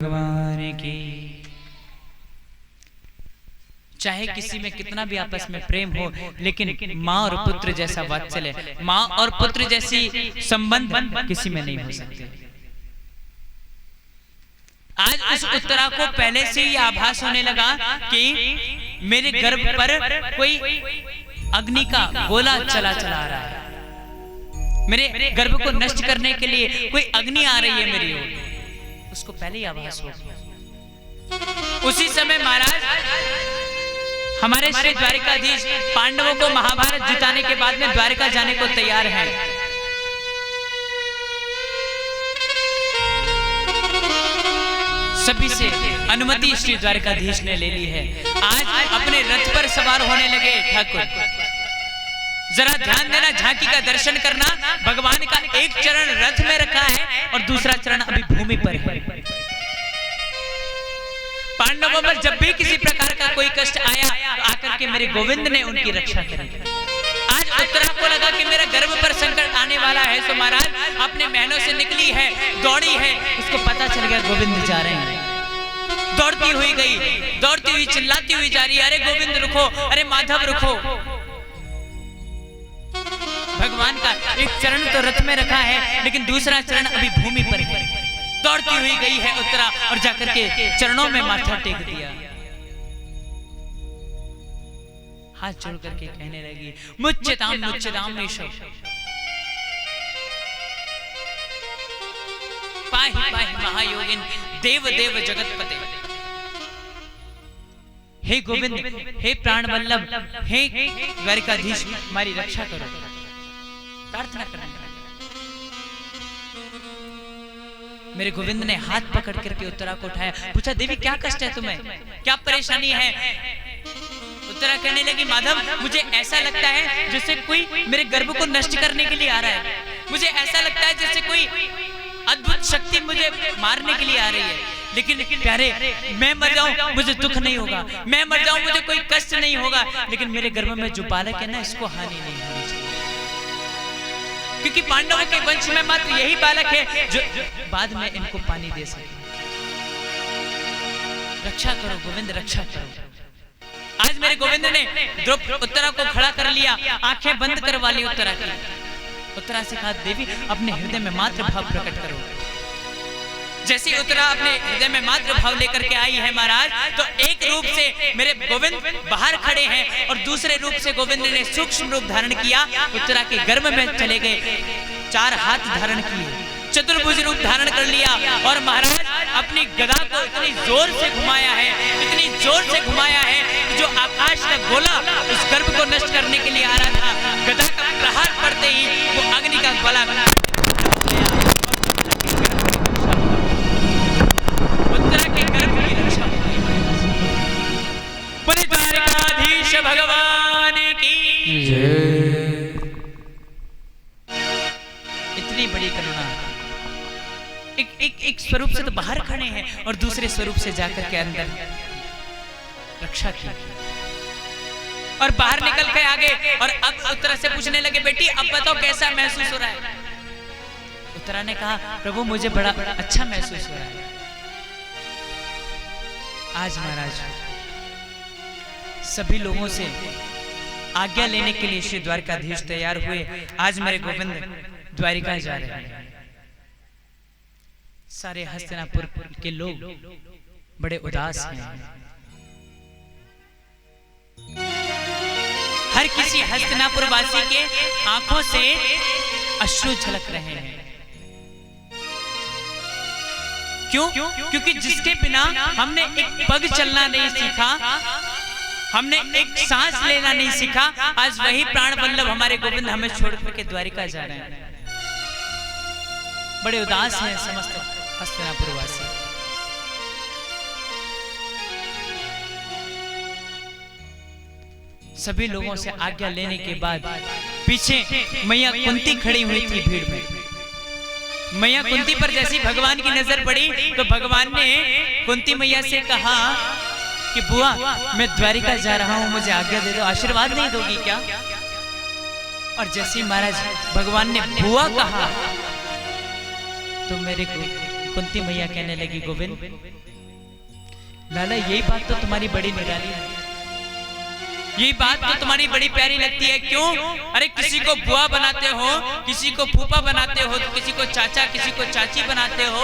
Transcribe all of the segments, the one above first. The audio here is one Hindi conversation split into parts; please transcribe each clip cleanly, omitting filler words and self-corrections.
भगवान की। चाहे किसी में कितना भी आपस में प्रेम हो, लेकिन माँ और पुत्र जैसा वात्सल्य, माँ और पुत्र जैसी संबंध किसी में नहीं हो सकते। आज उस उत्तरा को पहले से ही आभास होने लगा कि मेरे गर्भ पर कोई अग्नि का गोला चला चला रहा है, मेरे गर्भ को नष्ट करने के लिए कोई अग्नि आ रही है मेरी ओर। उसको पहले ही आभास हो गया। उसी समय महाराज हमारे श्री द्वारिकाधीश पांडवों को महाभारत जिताने के बाद में द्वारिका जाने को तैयार हैं। सभी से अनुमति श्री द्वारिकाधीश ने ले ली है। आज अपने रथ पर सवार होने लगे। ठाकुर जरा ध्यान देना, झांकी का दर्शन करना। भगवान का एक चरण रथ में रखा है और दूसरा चरण अभी भूमि पर है। पांडवों पर जब भी किसी प्रकार का कोई कष्ट आया तो आकर के मेरे गोविंद ने उनकी रक्षा करी। आज उत्तरा को लगा कि मेरे गर्भ पर संकट आने वाला है, तो महाराज अपने महलों से निकली है, दौड़ी है। उसको पता चल गया गोविंद जा रहे हैं। दौड़ती हुई गई, दौड़ती हुई चिल्लाती हुई जा रही है, अरे गोविंद रुको, अरे माधव रुको। भगवान का एक चरण तो रथ में रखा है, लेकिन दूसरा चरण अभी भूमि पर है। दौड़ती हुई गई है उत्तरा और जाकर के चरणों में माथा टेक दिया। हाथ जोड़ करके कहने लगी, मुच्यताम मुच्यताम ईशो, पाहि पाहि महायोगिन, देव देव जगतपते। हे गोविंद, हे प्राण वल्लभ, हे द्वारिकाधीश, हमारी रक्षा करो। प्रार्थना करने लगे। मेरे गोविंद ने हाथ पकड़ करके उत्तरा को उठाया, पूछा देवी क्या कष्ट है तुम्हें, क्या परेशानी है? उत्तरा कहने लगी, माधव मुझे ऐसा लगता है जैसे कोई मेरे गर्भ को नष्ट करने के लिए आ रहा है। मुझे ऐसा लगता है जैसे कोई अद्भुत शक्ति मुझे मारने के लिए आ रही है। लेकिन प्यारे, मैं मर जाऊं मुझे दुख नहीं होगा, मैं मर जाऊं मुझे कोई कष्ट नहीं होगा, लेकिन मेरे गर्भ में जो बालक है ना, इसको हानि नहीं होनी चाहिए। क्योंकि पांडवों के वंश में मात्र यही बालक है जो बाद में इनको पानी दे सके। रक्षा करो गोविंद, रक्षा करो। आज मेरे गोविंद ने उत्तरा को खड़ा कर लिया, आंखें बंद करवा ली उत्तरा की। उत्तरा से कहा, देवी अपने हृदय में मात्र भाव प्रकट करो। जैसी उत्तरा अपने हृदय में मात्र भाव लेकर के आई है महाराज, तो एक रूप से मेरे गोविंद बाहर खड़े हैं और दूसरे रूप से गोविंद ने सूक्ष्म रूप धारण किया, उत्तरा के गर्भ में चले गए। 4 हाथ धारण किए, चतुर्भुज रूप धारण कर लिया और महाराज अपनी गदा को इतनी जोर से घुमाया है, इतनी जोर से घुमाया है, जो आकाश का गोला उस गर्भ को नष्ट करने के लिए आ रहा था, गदा का प्रहार पड़ते ही वो अग्नि का गोला भगवान की जय। इतनी बड़ी करुणा। एक स्वरूप से तो बाहर खड़े हैं और दूसरे स्वरूप से जाकर के अंदर रक्षा की और बाहर निकल के आगे। और अब उत्तरा से पूछने लगे, बेटी अब बताओ कैसा महसूस हो रहा है? उत्तरा ने कहा, प्रभु मुझे बड़ा अच्छा महसूस हो रहा है। आज महाराज सभी लोगों से आज्ञा लेने के लिए श्री द्वारकाधीश तैयार हुए। आज मेरे गोविंद द्वारिका जा रहे हैं। सारे हस्तिनापुर के लोग बड़े उदास हैं। हर किसी हस्तिनापुर वासी के आंखों से अश्रु झलक रहे हैं। क्यों? क्योंकि जिसके बिना हमने एक पग चलना नहीं सीखा, हमने एक सांस लेना नहीं सीखा, आज वही प्राण वल्लभ हमारे गोविंद हमें छोड़ करके द्वारिका जा रहे हैं। बड़े उदास हैं समस्त हस्तिनापुर वासी। सभी लोगों से आज्ञा लेने के बाद पीछे मैया कुंती खड़ी हुई थी भीड़ में। मैया कुंती पर जैसी भगवान की नजर पड़ी तो भगवान ने कुंती मैया से कहा कि बुआ मैं द्वारिका जा रहा हूं, मुझे आज्ञा दे दो, आशीर्वाद नहीं दोगी क्या? और जैसे महाराज भगवान ने बुआ कहा तो मेरे कुंती मैया कहने लगी गोविंद, लाला यही बात तो तुम्हारी बड़ी निराली है, यही बात तो तुम्हारी बड़ी प्यारी लगती है। क्यों? अरे किसी को बुआ बनाते हो, किसी को फूफा बनाते हो, किसी को चाचा, किसी को चाची बनाते हो,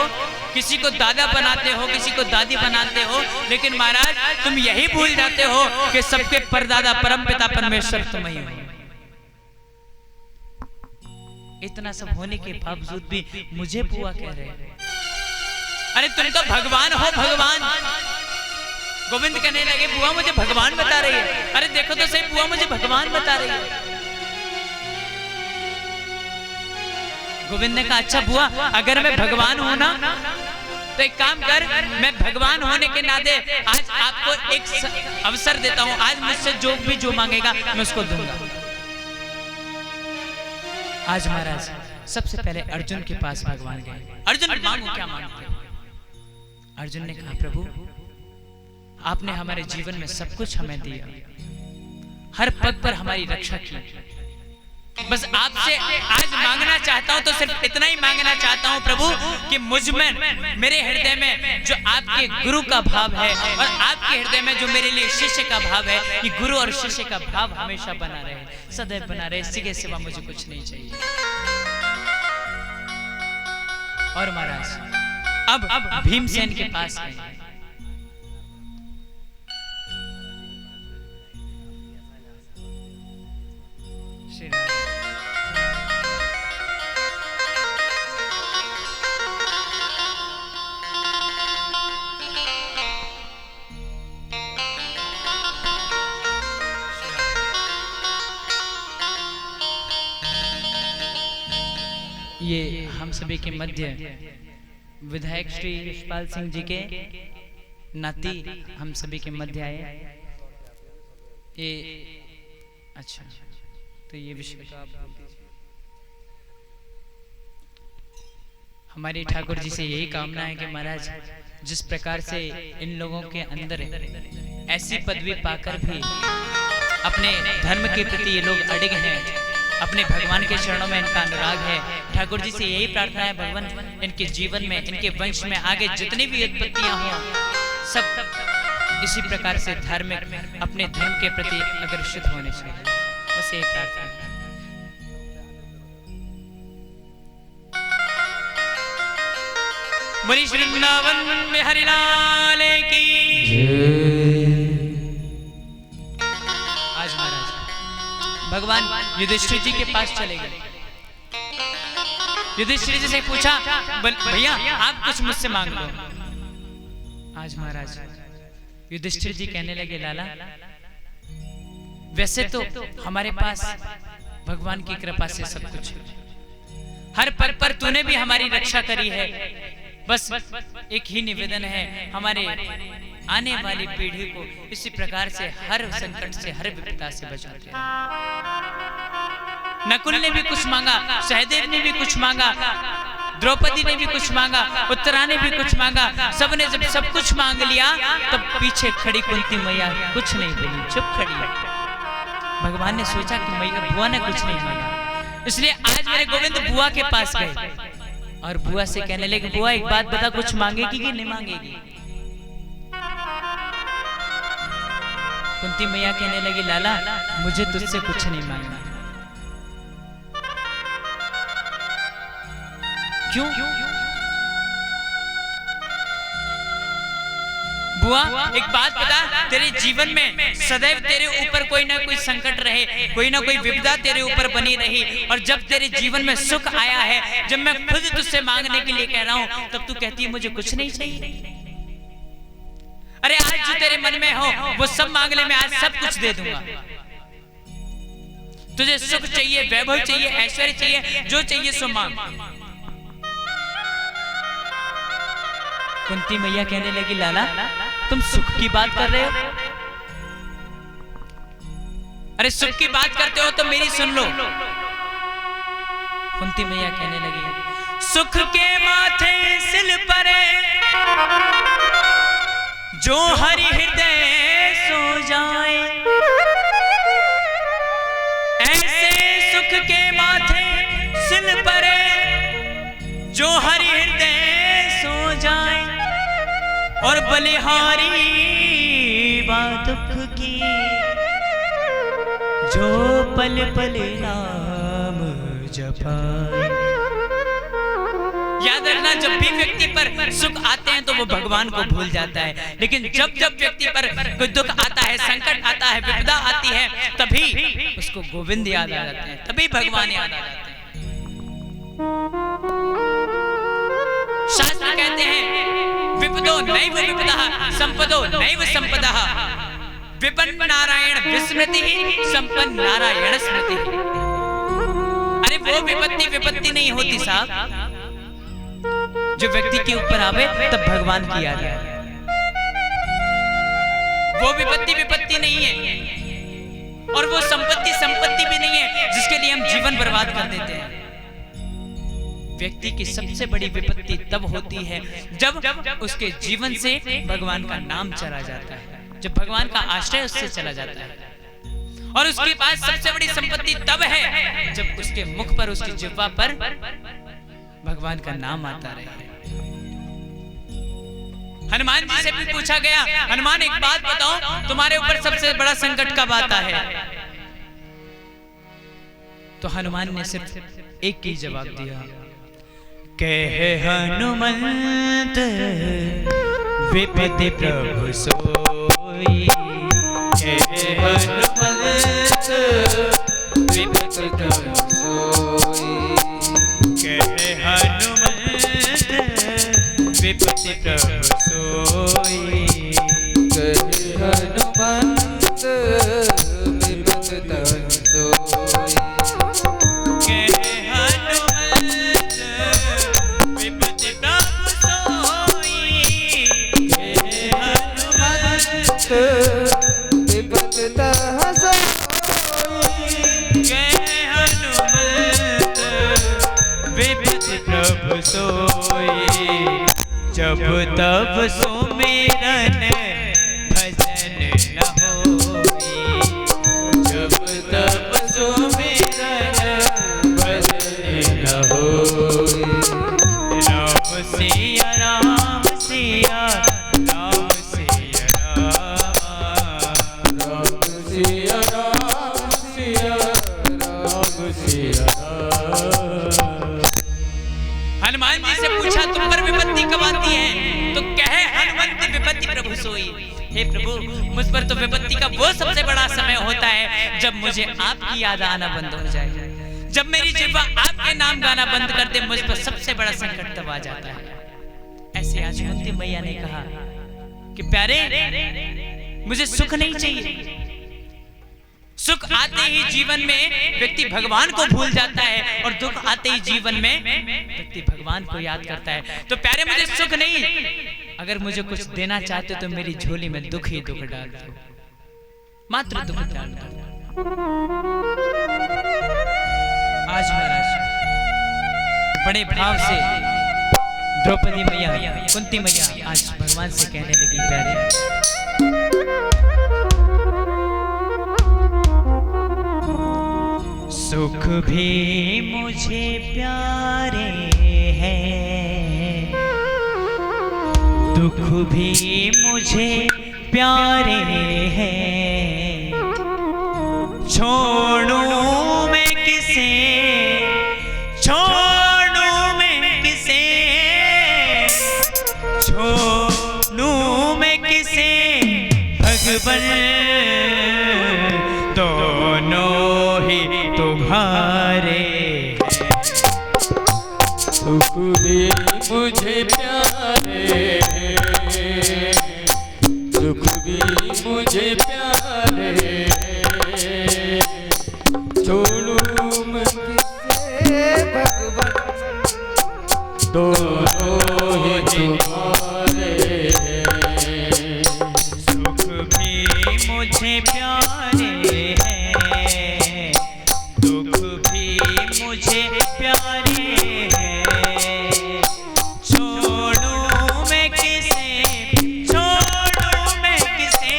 किसी को दादा बनाते हो, किसी को दादी बनाते हो, लेकिन महाराज तुम यही भूल जाते हो कि सबके परदादा परमपिता परमेश्वर तुम ही हो। इतना सब होने के बावजूद भी मुझे बुआ कह रहे हैं। अरे तुम तो भगवान हो, भगवान। गोविंद कहने लगे बुआ मुझे भगवान बता रही है। अरे देखो तो सही, बुआ मुझे भगवान बता रही है। गोविंद ने कहा अच्छा बुआ, अगर मैं भगवान हूं ना तो एक काम कर, मैं भगवान होने के नाते आज आपको एक अवसर देता हूं, आज मुझसे जो मांगेगा मैं उसको दूंगा। आज महाराज सबसे पहले अर्जुन के पास भगवान गए। अर्जुन मांगो, क्या मांगते हो? अर्जुन ने कहा प्रभु आपने हमारे जीवन में सब कुछ हमें दिया, हर पग पर हमारी रक्षा की, बस आपसे आज मांगना चाहता हूं तो सिर्फ इतना ही मांगना चाहता हूं प्रभु कि मुझ में, मेरे हृदय में जो आपके गुरु का भाव है और आपके हृदय में जो मेरे लिए शिष्य का भाव है, ये गुरु और शिष्य का भाव हमेशा बना रहे, सदैव बना रहे, इसके सिवा मुझे कुछ नहीं चाहिए। और महाराज अब भीमसेन के पास गए। ये हम सभी के मध्य विधायक श्री यशपाल सिंह जी के नाती हम सभी के मध्य आए। ये अच्छा, तो ये विषय तो आप हमारे ठाकुर जी से यही कामना है कि महाराज जिस प्रकार से इन लोगों के अंदर ऐसी पदवी पाकर भी अपने धर्म के प्रति ये लोग अडिग हैं, अपने भगवान के चरणों में इनका अनुराग है। ठाकुर जी से यही प्रार्थना है भगवान इनके जीवन में, इनके वंश में आगे जितनी भी उत्पत्तियां हों सब इसी प्रकार से धार्मिक अपने धर्म के प्रति अग्रसित होने चाहिए, बस यही प्रार्थना है। बोली वृंदावन में हरिलाल की आज महाराज भगवान युधिष्ठिर जी के पास चले गए। युधिष्ठिर जी से पूछा भैया आप कुछ मुझसे मांग लो। आज महाराज युधिष्ठिर जी कहने लगे लाला वैसे तो हमारे पास भगवान की कृपा से सब कुछ है, हर पल पर तूने भी हमारी रक्षा करी है, बस एक ही निवेदन है हमारे आने वाली पीढ़ी को इसी प्रकार से हर संकट से हर विपदा से बचाते हैं। नकुल ने भी कुछ मांगा, सहदेव ने भी कुछ मांगा, द्रौपदी ने भी कुछ मांगा, उत्तरा ने भी कुछ मांगा, सबने जब सब कुछ मांग लिया तब पीछे खड़ी कुंती मैया कुछ नहीं बोली, चुप खड़ी है। भगवान ने सोचा कि मैया बुआ ने कुछ नहीं मांगा, इसलिए आज मेरे गोविंद बुआ के पास गए और बुआ से कहने लगे बुआ एक बात बता, कुछ मांगेगी कि नहीं मांगेगी? कुंती मैया कहने लगी लाला मुझे तुझसे कुछ नहीं मांगना। क्यों? बुआ एक बात बता, तेरे जीवन में सदैव तेरे ऊपर कोई ना कोई संकट रहे, कोई ना कोई विपदा तेरे ऊपर बनी रही, और जब तेरे जीवन में सुख आया है, जब मैं खुद तुझसे मांगने के लिए कह रहा हूं तब तू कहती है मुझे कुछ नहीं चाहिए। अरे आज जो तेरे मन में हो वो सब मांग ले, मैं आज सब कुछ दे दूंगा। तुझे सुख चाहिए, वैभव चाहिए, ऐश्वर्य चाहिए, जो चाहिए सो मांग। कुंती मैया कहने लगी लाला तुम सुख की बात कर रहे हो? अरे सुख की बात करते हो तो मेरी सुन लो। कुंती मैया कहने लगी सुख के माथे सिल परे जो हरि हृदय सो जाए, ऐसे सुख के माथे सिल परे जो हरि हृदय सो और बलिहारी बात दुख की, जो पल पल नाम जपाए। याद रखना, जब भी व्यक्ति पर सुख आते हैं तो वो भगवान को भूल जाता है, लेकिन जब जब व्यक्ति पर कोई दुख आता है, संकट आता है, विपदा आती है, तभी उसको गोविंद याद आ जाते हैं, तभी भगवान याद आ जाते हैं। शास्त्र कहते हैं विपदो नैव विपदः संपदो नैव संपदः, विपन्न नारायण विस्मृति संपन्न नारायण स्मृति। अरे वो विपत्ति नहीं होती साहब, जो व्यक्ति के ऊपर आवे तब भगवान की याद आए। वो विपत्ति नहीं है, और वो संपत्ति भी नहीं है जिसके लिए हम जीवन बर्बाद कर देते हैं। व्यक्ति की सबसे बड़ी विपत्ति तब होती है जब उसके जीवन से भगवान का नाम चला जाता है, जब भगवान का आश्रय उससे चला जाता है। और उसके पास सबसे बड़ी संपत्ति तब है जब उसके मुख पर, उसकी जिह्वा पर भगवान का नाम आता रहे। हनुमान जी से भी पूछा गया, हनुमान एक बात बताओ, तुम्हारे ऊपर सबसे बड़ा संकट कब आता है? तो हनुमान ने सिर्फ एक ही जवाब दिया, कहे हनुमंत विपत्ति प्रभु सोई, कहे हनुमंत विपत्ति प्रभु सोई, कहे हनुमंत विपत्ति प्रभु सोई, कहे हनुमंत विपत्ति प्रभु सोई, कहे हनुमंत विपत्ति प्रभु सोई, कहे हनुमंत विपत्ति प्रभु सोई, कहे हनुमंत विपत्ति प्रभु सोई, जब तब सुमिरन भजन न होई, जब तब सुमिरन भजन न होई, राम सिया राम सिया राम सिया राम, राम सिया राम सिया राम सिया राम। हनुमान जी से पूछा तुम पर विपत्ति कब आती है? तो कहे हनुमंत विपत्ति प्रभु सोई, हे प्रभु मुझ पर तो विपत्ति का वो सबसे बड़ा समय होता है जब मुझे आपकी याद आना बंद हो जाए, जब मेरी जिह्वा आपके नाम गाना बंद कर दे, मुझ पर सबसे बड़ा संकट तब आ जाता है। ऐसे आज कुंती मैया ने कहा कि प्यारे मुझे सुख नहीं चाहिए। सुख आते ही जीवन में व्यक्ति भगवान को भूल जाता है, और दुख आते ही जीवन में व्यक्ति भगवान को याद करता है। तो प्यारे मुझे सुख नहीं, अगर मुझे कुछ देना चाहते तो मेरी झोली में दुख ही दुख डाल दो, मात्र दुख डाल दो। आज महाराज बड़े भाव से द्रौपदी मैया, कुंती मैया आज भगवान से कहने लगी, प्यारे सुख भी मुझे प्यारे हैं, दुख भी मुझे प्यारे हैं, छोड़ूं मैं किसे, छोड़ूं मैं किसे, छोड़ूं मैं किसे, भगवन दोनों ही तुम्हारे हैं। सुख भी मुझे प्यारे हैं, दुख भी मुझे प्यारे हैं, छोड़ूं मैं किसे भगवन दोनों ही तुम्हारे हैं। सुख भी मुझे प्यारे हैं, दुख भी मुझे प्यारे हैं, छोड़ूं मैं किसे, छोड़ूं मैं किसे,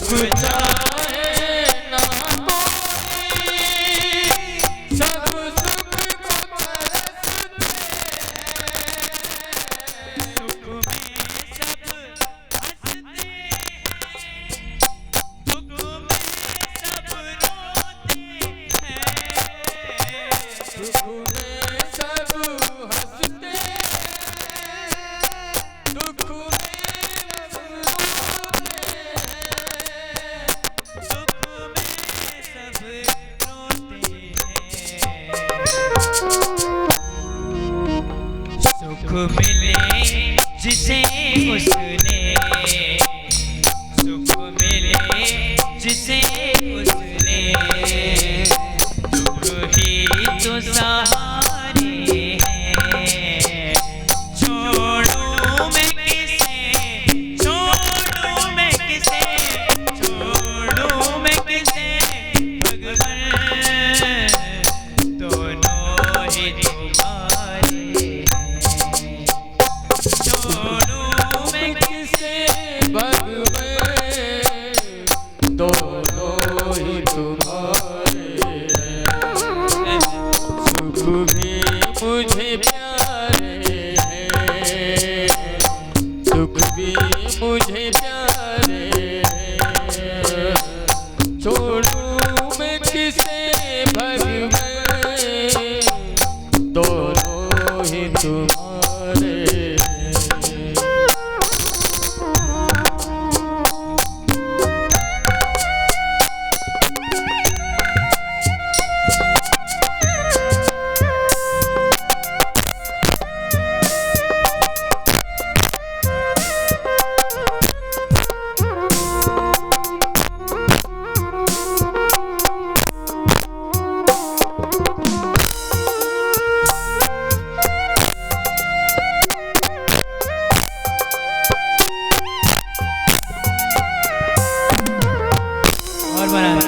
सुख चाहे ना कोई, सब सुख को तरसते हैं। सुख में सब हंसते हैं, दुख में सब रोते हैं। सुख में सब हंसते हैं, दुख में सब रोते हैं। सुख में सब रोते हैं। सुख मिले जिसे उसने, सुख मिले जिसे उसने, दुख ही तो सहारे हैं। छोड़ूं मैं किसे, छोड़ूं मैं किसे, छोड़ूं मैं किसे, भगवान दोनों ही तुम्हारे हैं। छोड़ूं मैं किसे भगवान दोनों ही तुम्हारे हैं। सुख भी मुझे प्यारे हैं, दुख भी मुझे प्यारे हैं। छोड़ूं मैं किसे भगवान दोनों ही तुम्हारे हैं। और महाराज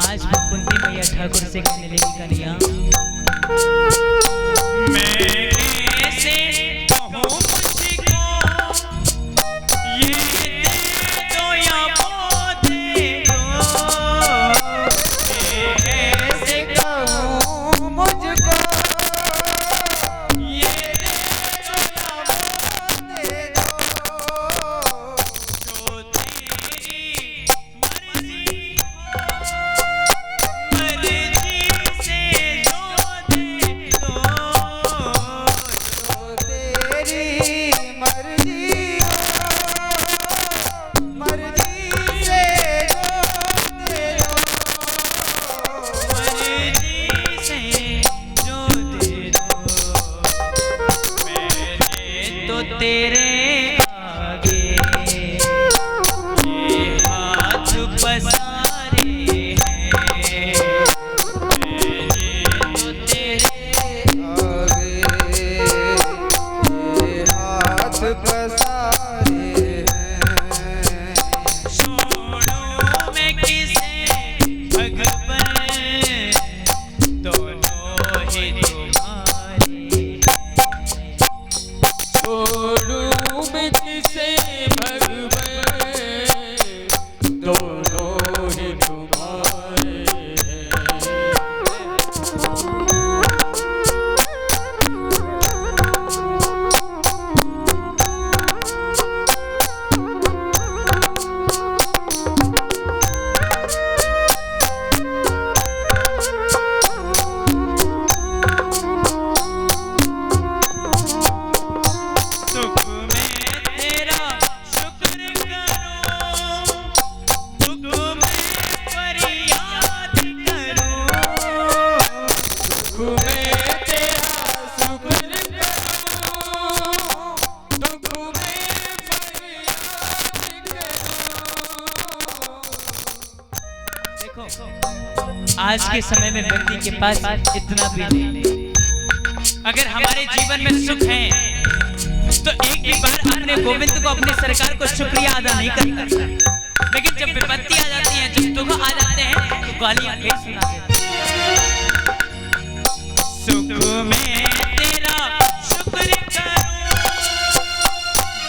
आज वो कुंती मैया ठाकुर से कहने लगी कन्हैया, मैं कैसे कहूँ मुझको, ये दे दो या वो दे दो। मैं कैसे कहूँ मुझको, ये दे दो या वो दे दो। जो तेरी मर्जी हो, मर्जी से जो दे दो। जो तेरी मर्जी हो, मर्जी से जो दे दो। मर्जी से जो दे दो। मैंने तो तेरे आगे ये हाथ पसारे हैं। मैंने तो तेरे आगे ये हाथ पसारे हैं। छोड़ूं मैं किसे भगवान दोनों ही तुम्हारे हैं। छोड़ूं मैं किसे भगवान दोनों ही तुम्हारे हैं। सुख में तेरा शुक्र करूं, दुख में फरियाद करूं। सुख में तेरा शुक्र करूं, दुख में फरियाद करूं। देखो आज के समय में व्यक्ति के पास इतना भी नहीं। अगर हमारे जीवन में सुख है तो एक ही बार अपने गोविंद को, अपने सरकार को शुक्रिया अदा नहीं करता। लेकिन जब विपत्ति आ जाती है, जब दुख आ जाते हैं तो गालियां फिर सुना देते हैं। सुख में तेरा शुक्र करूं,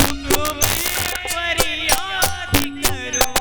दुख में फरियाद करूं।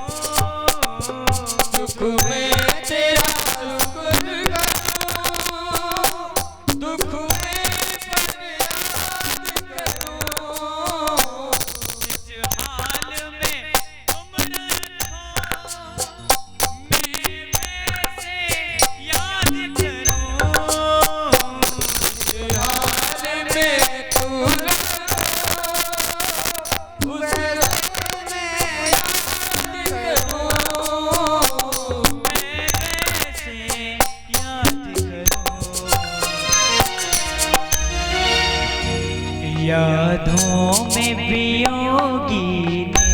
वियोगी ने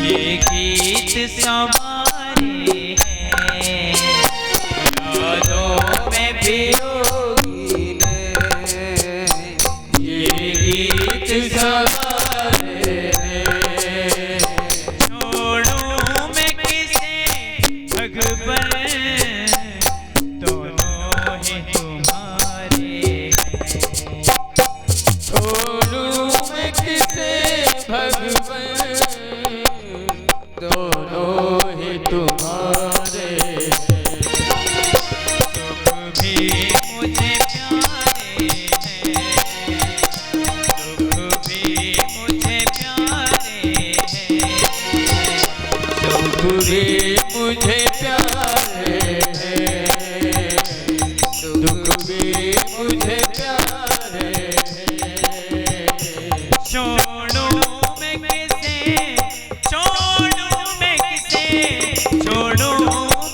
ये गीत संवारे हैं। यादों में वियोगी ने ये गीत सवारे हैं। छोड़ूं मैं किसे भगवन, दोनों ही तुम्हारे हैं। छोड़ूं मैं किसे भगवन, दोनों ही तुम्हारे हैं। तुम भी मुझे प्यारे हैं, तुम भी मुझे प्यारे हैं। दुख भी मुझे प्यारे हैं, दुख भी मुझे प्यारे हैं। छोड़ूं मैं किसे, छोड़ूं मैं किसे, छोड़ूं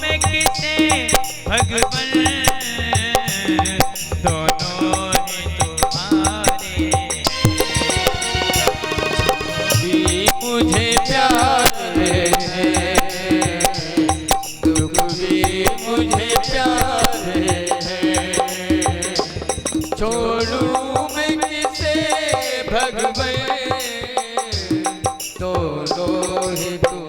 मैं किसे भगवन, दोनों ही तुम्हारे भी मुझे प्यारे हैं, दुख भी मुझे प्यारे हैं। छोड़ूं मैं किसे भगवन, दोनों ही तुम